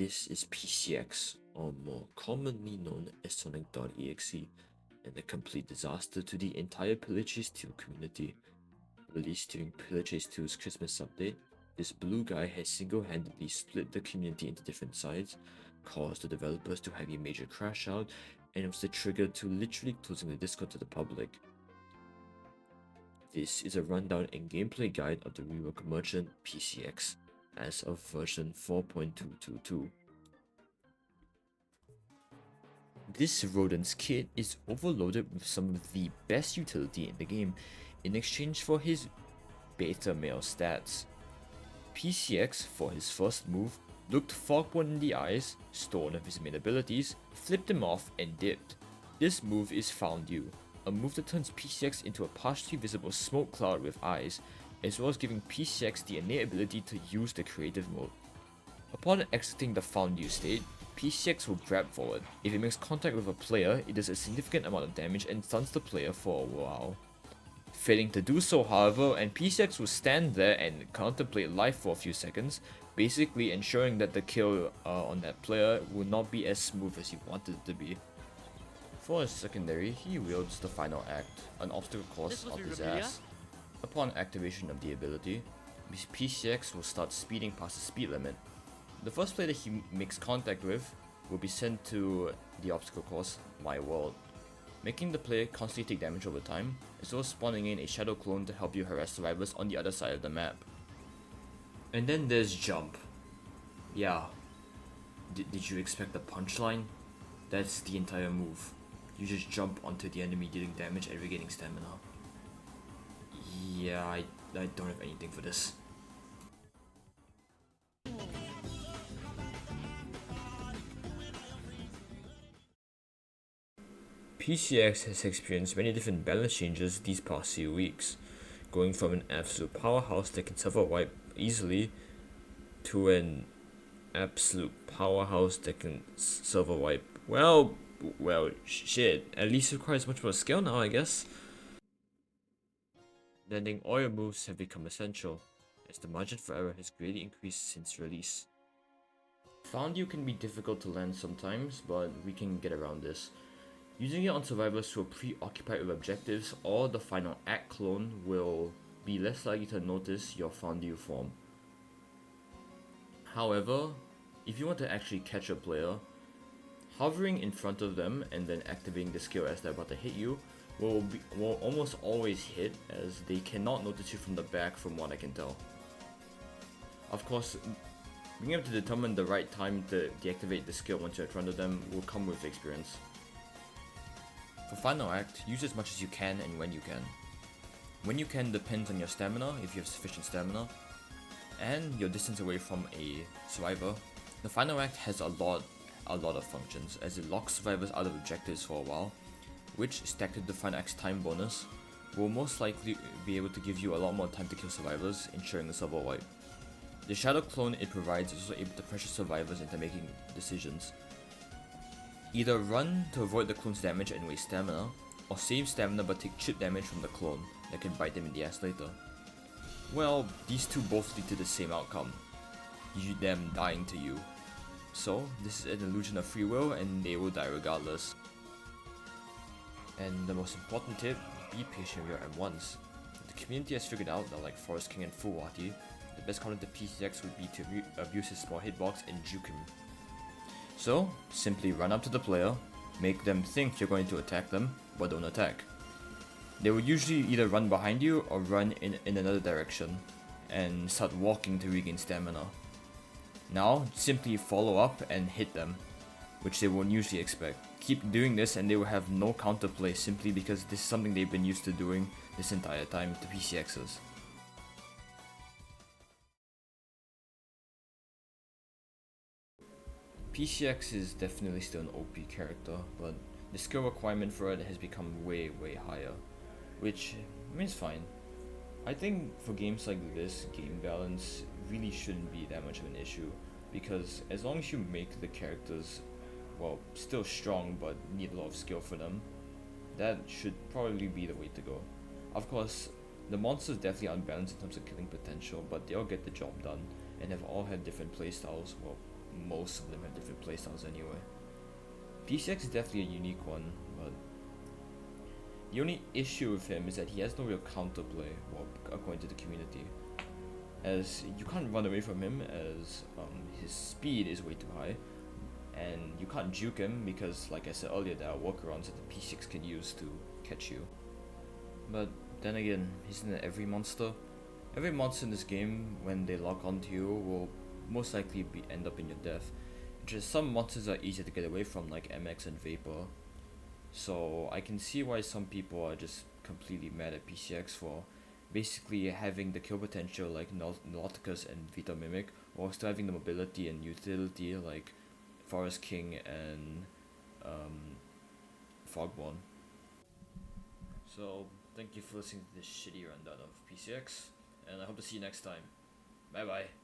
This is PCX, or more commonly known as Sonic.exe, and a complete disaster to the entire Pillage 2 community. Released during Pillage 2's Christmas update, this blue guy has single-handedly split the community into different sides, caused the developers to have a major crash out, and was the trigger to literally closing the Discord to the public. This is a rundown and gameplay guide of the Rework merchant PCX as of version 4.222. This rodent's kit is overloaded with some of the best utility in the game in exchange for his beta male stats. PCX, for his first move, looked Fogborn in the eyes, stole one of his main abilities, flipped him off, and dipped. This move is Found You, a move that turns PCX into a partially visible smoke cloud with eyes, as well as giving PCX the innate ability to use the creative mode. Upon exiting the Found You state, PCX will grab forward. If it makes contact with a player, it does a significant amount of damage and stuns the player for a while. Failing to do so, however, and PCX will stand there and contemplate life for a few seconds, basically ensuring that the kill on that player will not be as smooth as you wanted it to be. For his secondary, he wields the Final Act, an obstacle course up his ass. Upon activation of the ability, PCX will start speeding past the speed limit. The first player that he makes contact with will be sent to the obstacle course, My World, making the player constantly take damage over time, as well as spawning in a shadow clone to help you harass survivors on the other side of the map. And then there's Jump. Yeah, did you expect the punchline? That's the entire move. You just jump onto the enemy dealing damage and regaining stamina. Yeah, I don't have anything for this. PCX has experienced many different balance changes these past few weeks, going from an absolute powerhouse that can server wipe easily to an absolute powerhouse that can server wipe, well, shit, at least requires much more skill now, I guess. Landing all your moves have become essential, as the margin for error has greatly increased since release. Found You can be difficult to land sometimes, but we can get around this. Using it on survivors who are preoccupied with objectives or the Final Act clone will be less likely to notice your Found You form. However, if you want to actually catch a player, hovering in front of them and then activating the skill as they're about to hit you will almost always hit, as they cannot notice you from the back from what I can tell. Of course, being able to determine the right time to deactivate the skill once you're in front of them will come with experience. For Final Act, use as much as you can and when you can. When you can depends on your stamina, if you have sufficient stamina, and your distance away from a survivor. The Final Act has a lot of functions, as it locks survivors out of objectives for a while, which, stacked with the Final Act's time bonus, will most likely be able to give you a lot more time to kill survivors, ensuring a server wipe. The shadow clone it provides is also able to pressure survivors into making decisions. Either run to avoid the clone's damage and waste stamina, or save stamina but take chip damage from the clone that can bite them in the ass later. Well, these two both lead to the same outcome, them dying to you. So, this is an illusion of free will and they will die regardless. And the most important tip, be patient with your M1s. The community has figured out that, like Forest King and Fuwati, the best counter to PCX would be to abuse his small hitbox and juke him. So, simply run up to the player, make them think you're going to attack them, but don't attack. They will usually either run behind you or run in another direction, and start walking to regain stamina. Now, simply follow up and hit them, which they won't usually expect. Keep doing this and they will have no counterplay simply because this is something they've been used to doing this entire time to PCXs. PCX is definitely still an OP character, but the skill requirement for it has become way higher, which is fine. I think for games like this, game balance really shouldn't be that much of an issue, because as long as you make the characters, well, still strong but need a lot of skill for them, that should probably be the way to go. Of course, the monsters definitely are unbalanced in terms of killing potential, but they all get the job done and have all had different playstyles, well, most of them have different playstyles anyway. PCX is definitely a unique one, but the only issue with him is that he has no real counterplay, well, according to the community. As you can't run away from him, as his speed is way too high, and you can't juke him because, like I said earlier, there are workarounds that the PCX can use to catch you. But then again, isn't it every monster? Every monster in this game, when they lock onto you, will most likely end up in your death. Just some monsters are easier to get away from, like MX and Vapor. So I can see why some people are just completely mad at PCX for basically having the kill potential like Nauticus and Vita Mimic, while still having the mobility and utility like Forest King and Fogborn. So thank you for listening to this shitty rundown of PCX, and I hope to see you next time. Bye bye.